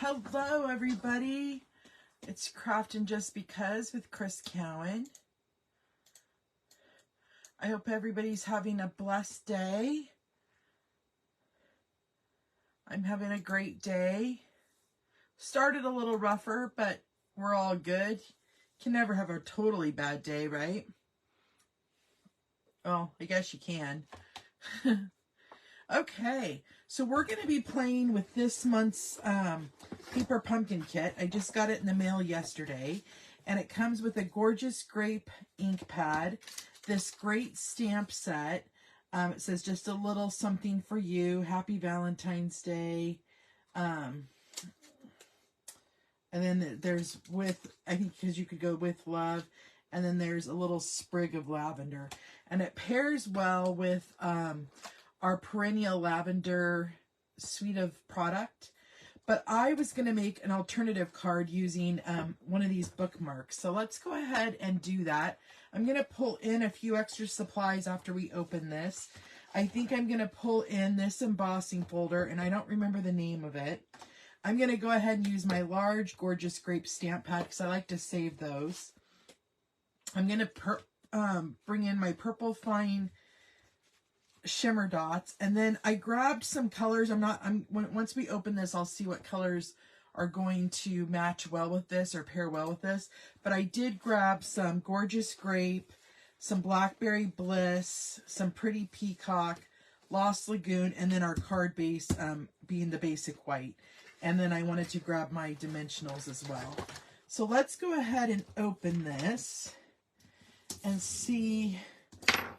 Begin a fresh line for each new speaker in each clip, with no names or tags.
Hello, everybody. It's Craftin' Just Because with Chris Cowan. I hope everybody's having a blessed day. I'm having a great day. Started a little rougher, but we're all good. Can never have a totally bad day, right? Well, I guess you can. Okay, so we're going to be playing with this month's paper pumpkin kit. I just got it in the mail yesterday, and it comes with a gorgeous grape ink pad, this great stamp set. It says just a little something for you, Happy Valentine's Day. And then there's with, I think because you could go with love, and then there's a little sprig of lavender. And it pairs well with our perennial lavender suite of product. But I was going to make an alternative card using one of these bookmarks. So let's go ahead and do that. I'm going to pull in a few extra supplies after we open this. I think I'm going to pull in this embossing folder, and I don't remember the name of it. I'm going to go ahead and use my large, gorgeous grape stamp pad because I like to save those. I'm going to bring in my purple fine shimmer dots, and then I grabbed some colors. Once we open this, I'll see what colors are going to match well with this or pair well with this. But I did grab some gorgeous grape, some blackberry bliss, some pretty peacock, Lost Lagoon, and then our card base being the basic white. And then I wanted to grab my dimensionals as well. So let's go ahead and open this and see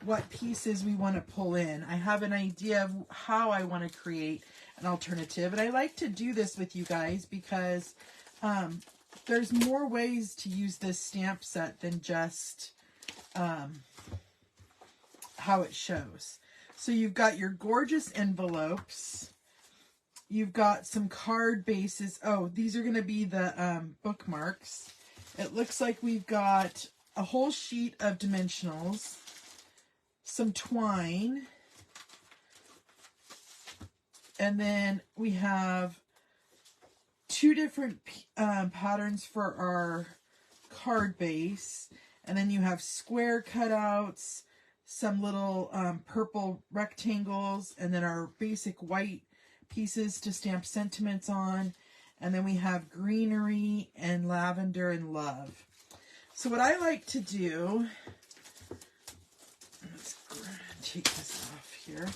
what pieces we want to pull in. I have an idea of how I want to create an alternative, and I like to do this with you guys because there's more ways to use this stamp set than just how it shows. So you've got your gorgeous envelopes. You've got some card bases. Oh, these are going to be the bookmarks. It looks like we've got a whole sheet of dimensionals, some twine, and then we have two different patterns for our card base, and then you have square cutouts, some little purple rectangles, and then our basic white pieces to stamp sentiments on, and then we have greenery and lavender and love. So what I like to do, let's take this off here.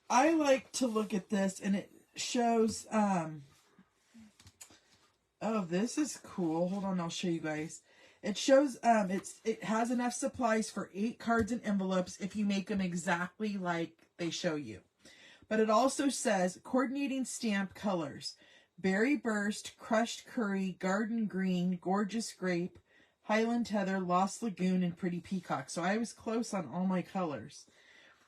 I like to look at this, and it shows, oh, this is cool. Hold on, I'll show you guys. It shows, it has enough supplies for 8 cards and envelopes if you make them exactly like they show you. But it also says coordinating stamp colors: berry burst, crushed curry, garden green, gorgeous grape, Highland heather, Lost Lagoon, and pretty peacock. So I was close on all my colors.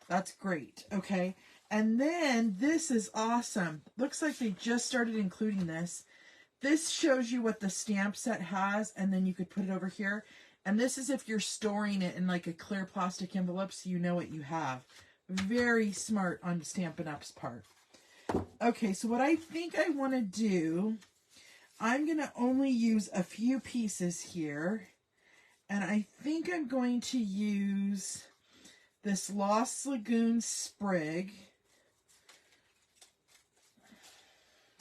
That's great. Okay. And then this is awesome. Looks like they just started including this. This shows you what the stamp set has, and then you could put it over here. And this is if you're storing it in like a clear plastic envelope so you know what you have. Very smart on Stampin' Up's part. Okay, so what I think I want to do, I'm going to only use a few pieces here. And I think I'm going to use this Lost Lagoon sprig.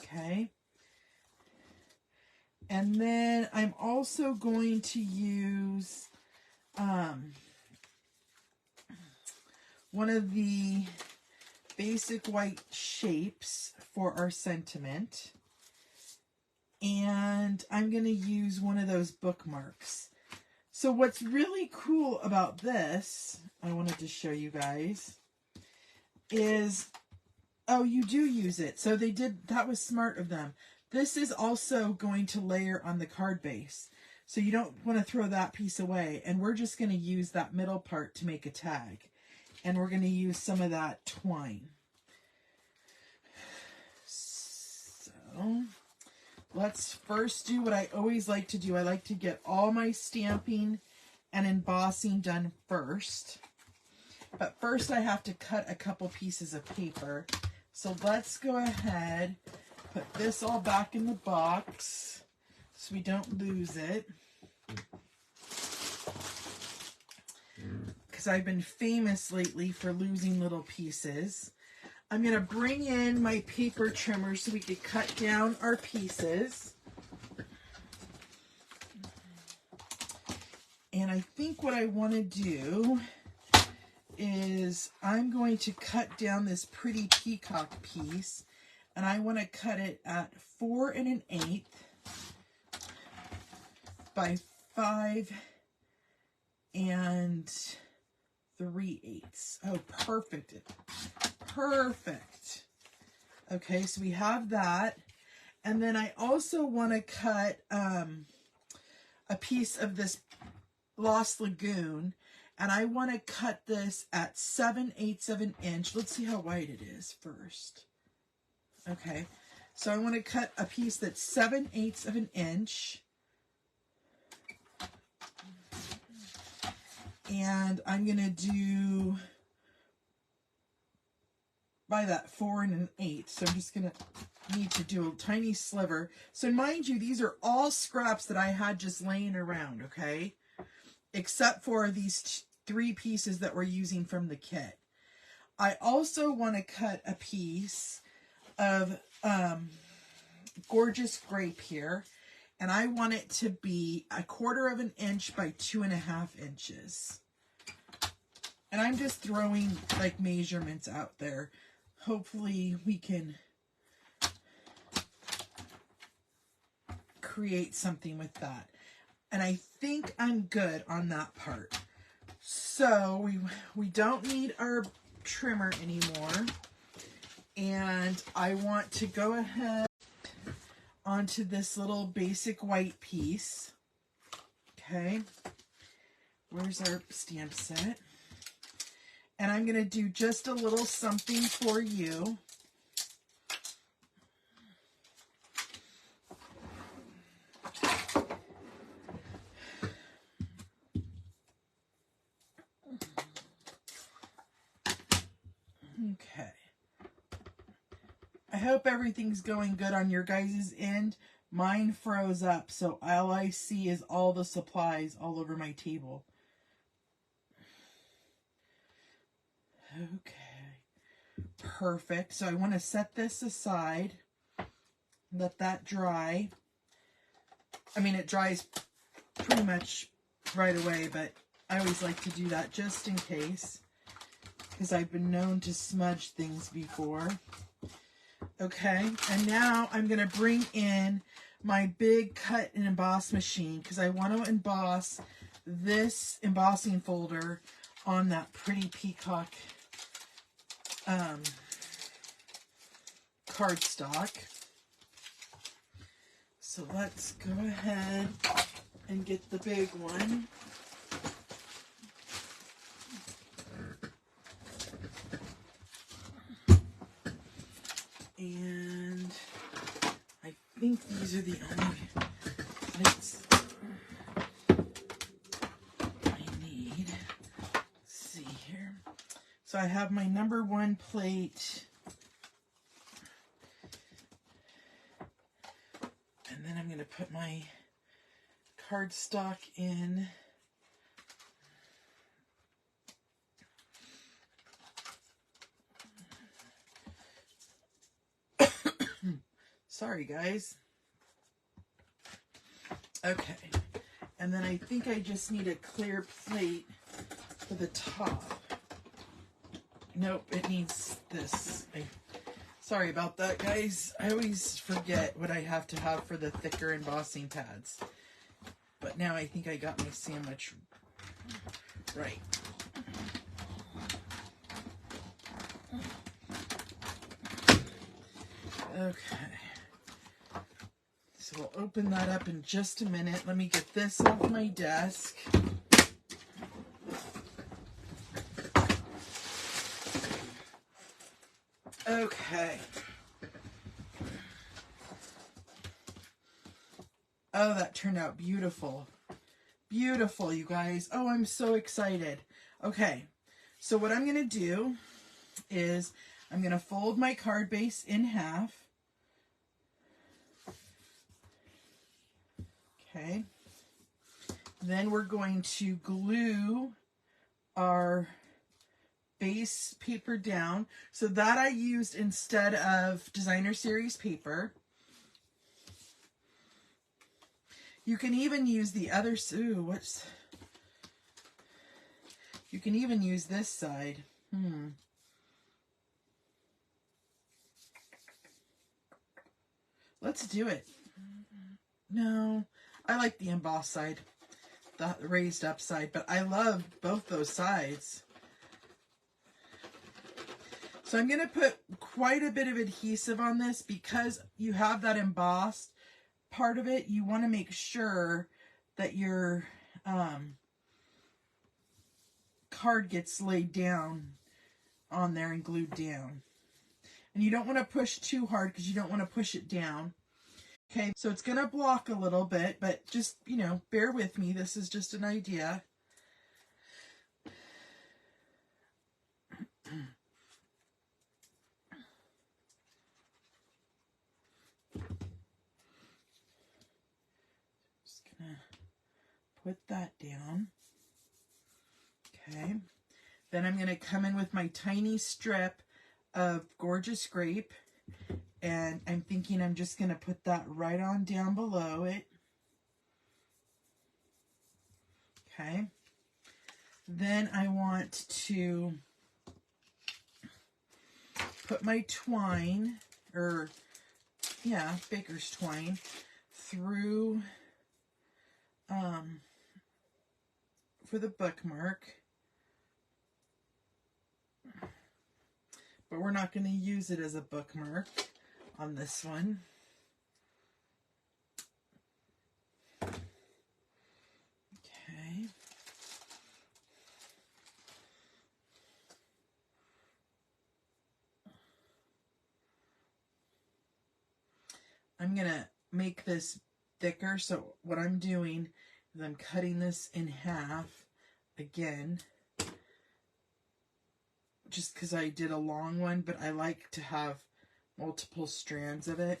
Okay. And then I'm also going to use one of the basic white shapes for our sentiment. And I'm going to use one of those bookmarks. So what's really cool about this, I wanted to show you guys, is, oh, you do use it. So they did, that was smart of them. This is also going to layer on the card base. So you don't want to throw that piece away. And we're just going to use that middle part to make a tag. And we're going to use some of that twine. So let's first do what I always like to do. I like to get all my stamping and embossing done first. But first I have to cut a couple pieces of paper. So let's go ahead, put this all back in the box so we don't lose it. Because I've been famous lately for losing little pieces. I'm going to bring in my paper trimmer so we can cut down our pieces. And I think what I want to do is I'm going to cut down this pretty peacock piece, and I want to cut it at 4 1/8 by 5 3/8. Oh, perfect. Perfect. Okay, so we have that. And then I also want to cut a piece of this Lost Lagoon, and I want to cut this at 7/8 of an inch. Let's see how wide it is first. Okay, so I want to cut a piece that's 7/8 of an inch. And I'm going to do by that 4 1/8. So I'm just going to need to do a tiny sliver. So mind you, these are all scraps that I had just laying around, okay? Except for these 3 pieces that we're using from the kit. I also want to cut a piece of gorgeous grape here, and I want it to be 1/4 of an inch by 2.5 inches. And I'm just throwing like measurements out there. Hopefully we can create something with that. And I think I'm good on that part. So we don't need our trimmer anymore. And I want to go ahead onto this little basic white piece. Okay. Where's our stamp set? And I'm going to do just a little something for you. Okay. I hope everything's going good on your guys' end. Mine froze up, so all I see is all the supplies all over my table. Okay. Perfect. So I want to set this aside. Let that dry. I mean, it dries pretty much right away, but I always like to do that just in case, because I've been known to smudge things before. Okay, and now I'm going to bring in my big cut and emboss machine, because I want to emboss this embossing folder on that pretty peacock cardstock. So let's go ahead and get the big one. And I think these are the only plates I need. Let's see here. So I have my number 1 plate. And then I'm going to put my cardstock in. Sorry, guys. Okay. And then I think I just need a clear plate for the top. Nope, it needs this. Sorry about that, guys. I always forget what I have to have for the thicker embossing pads. But now I think I got my sandwich right. Okay. So we'll open that up in just a minute. Let me get this off my desk. Okay. Oh, that turned out beautiful. Beautiful, you guys. Oh, I'm so excited. Okay. So what I'm going to do is I'm going to fold my card base in half. Okay. Then we're going to glue our base paper down. So that I used instead of designer series paper. You can even use the other, you can even use this side. Let's do it. No, I like the embossed side, the raised up side, but I love both those sides. So I'm going to put quite a bit of adhesive on this because you have that embossed part of it. You want to make sure that your card gets laid down on there and glued down. And you don't want to push too hard because you don't want to push it down. Okay, so it's going to block a little bit, but just, you know, bear with me. This is just an idea. Just going to put that down. Okay, then I'm going to come in with my tiny strip of Gorgeous Grape, and I'm thinking I'm just going to put that right on down below it. Okay, then I want to put my twine, or yeah, baker's twine, through for the bookmark. But we're not going to use it as a bookmark on this one. Okay. I'm going to make this thicker, so what I'm doing is I'm cutting this in half again, just because I did a long one, but I like to have multiple strands of it.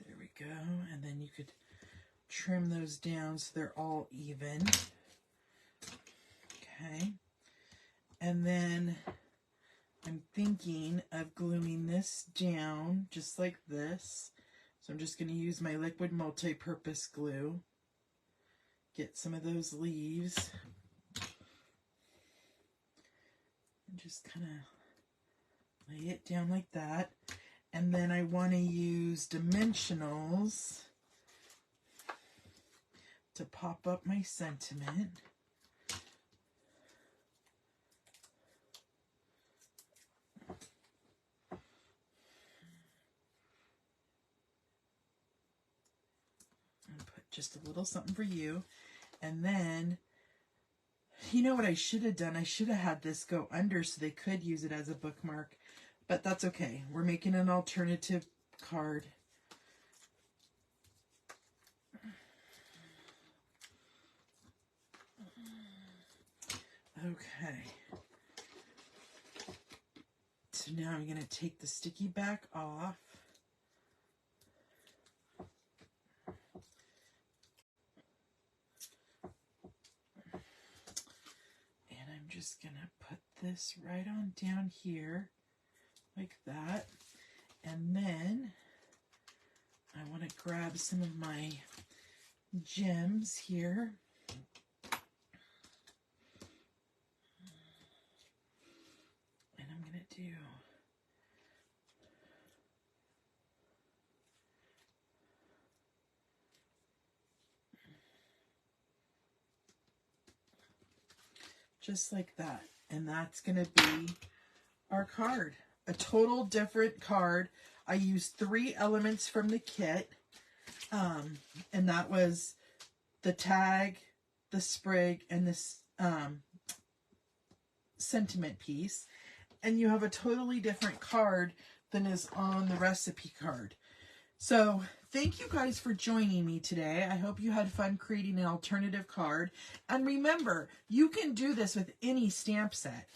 There we go, and then you could trim those down so they're all even. Okay, and then I'm thinking of gluing this down just like this. So I'm just going to use my liquid multi-purpose glue. Get some of those leaves. And just kind of lay it down like that. And then I want to use dimensionals to pop up my sentiment. Just a little something for you. And then, you know what I should have done? I should have had this go under so they could use it as a bookmark. But that's okay. We're making an alternative card. Okay. So now I'm going to take the sticky back off. Just gonna put this right on down here like that, and then I want to grab some of my gems here, and I'm gonna do just like that. And that's going to be our card. A total different card. I used 3 elements from the kit. And that was the tag, the sprig, and this sentiment piece. And you have a totally different card than is on the recipe card. So thank you guys for joining me today. I hope you had fun creating an alternative card. And remember, you can do this with any stamp set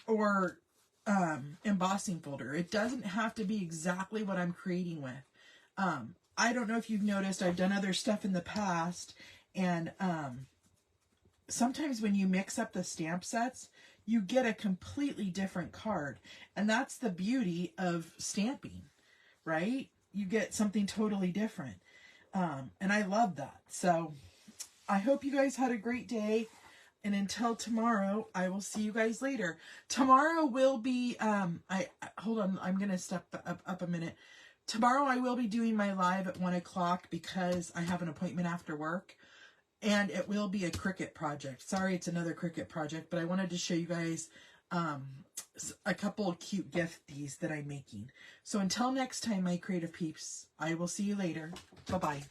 or embossing folder. It doesn't have to be exactly what I'm creating with. I don't know if you've noticed, I've done other stuff in the past, and sometimes when you mix up the stamp sets, you get a completely different card. And that's the beauty of stamping, right? You get something totally different. And I love that. So I hope you guys had a great day. And until tomorrow, I will see you guys later. Tomorrow will be, hold on, I'm going to step up a minute. Tomorrow I will be doing my live at 1 o'clock because I have an appointment after work. And it will be a Cricut project. Sorry, it's another Cricut project, but I wanted to show you guys a couple of cute gifties that I'm making. So until next time, my creative peeps, I will see you later. Bye-bye.